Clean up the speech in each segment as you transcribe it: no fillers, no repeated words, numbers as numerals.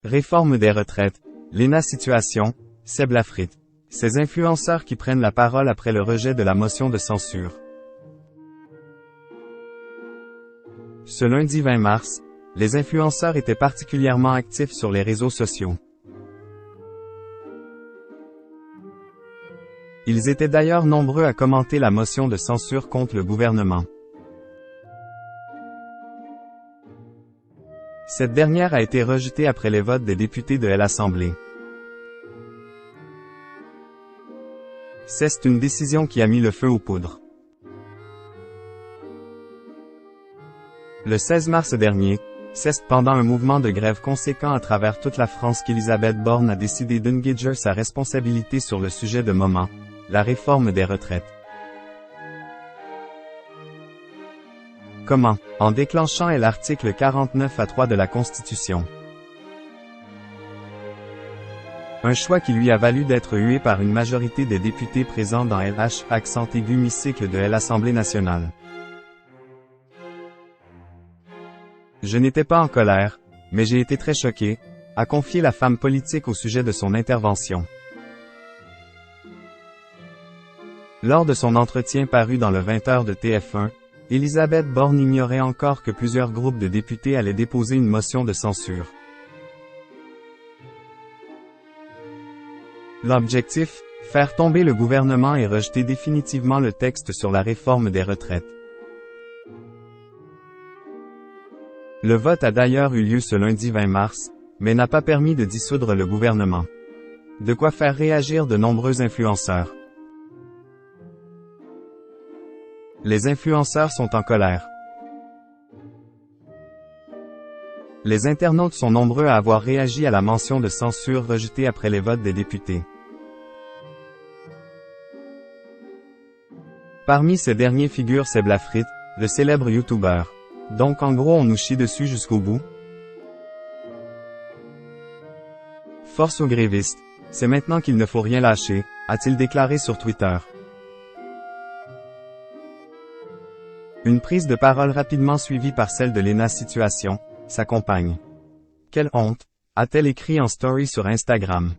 Réforme des retraites, Léna Situation, Seb Lafrite. Ces influenceurs qui prennent la parole après le rejet de la motion de censure. Ce lundi 20 mars, les influenceurs étaient particulièrement actifs sur les réseaux sociaux. Ils étaient d'ailleurs nombreux à commenter la motion de censure contre le gouvernement. Cette dernière a été rejetée après les votes des députés de l'Assemblée. C'est une décision qui a mis le feu aux poudres. Le 16 mars dernier, c'est pendant un mouvement de grève conséquent à travers toute la France qu'Elisabeth Borne a décidé d'engager sa responsabilité sur le sujet de moment, la réforme des retraites. Comment? En déclenchant l'article 49(3) de la Constitution. Un choix qui lui a valu d'être hué par une majorité des députés présents dans LH accent aigu mi-cycle de l'Assemblée nationale. Je n'étais pas en colère, mais j'ai été très choqué, a confié la femme politique au sujet de son intervention. Lors de son entretien paru dans le 20h de TF1, Elisabeth Borne ignorait encore que plusieurs groupes de députés allaient déposer une motion de censure. L'objectif, faire tomber le gouvernement et rejeter définitivement le texte sur la réforme des retraites. Le vote a d'ailleurs eu lieu ce lundi 20 mars, mais n'a pas permis de dissoudre le gouvernement. De quoi faire réagir de nombreux influenceurs. Les influenceurs sont en colère. Les internautes sont nombreux à avoir réagi à la motion de censure rejetée après les votes des députés. Parmi ces derniers figure Seb Lafrite, le célèbre YouTuber. Donc en gros on nous chie dessus jusqu'au bout. Force aux grévistes, c'est maintenant qu'il ne faut rien lâcher, a-t-il déclaré sur Twitter. Une prise de parole rapidement suivie par celle de Léna Situation, sa compagne. Quelle honte, a-t-elle écrit en story sur Instagram.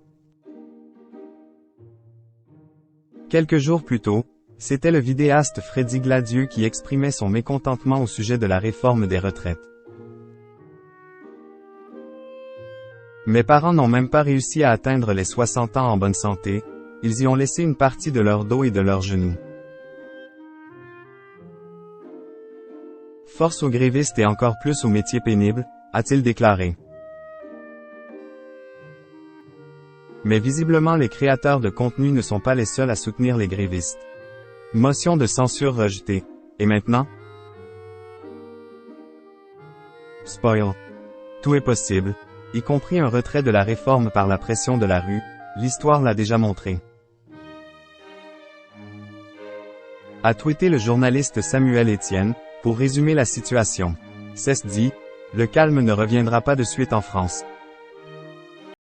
Quelques jours plus tôt, c'était le vidéaste Freddy Gladieux qui exprimait son mécontentement au sujet de la réforme des retraites. Mes parents n'ont même pas réussi à atteindre les 60 ans en bonne santé, ils y ont laissé une partie de leur dos et de leurs genoux. Force aux grévistes et encore plus aux métiers pénibles, a-t-il déclaré. Mais visiblement les créateurs de contenu ne sont pas les seuls à soutenir les grévistes. Motion de censure rejetée. Et maintenant? Spoil. Tout est possible, y compris un retrait de la réforme par la pression de la rue, l'histoire l'a déjà montré. A tweeté le journaliste Samuel Etienne, pour résumer la situation. C'est dit, le calme ne reviendra pas de suite en France.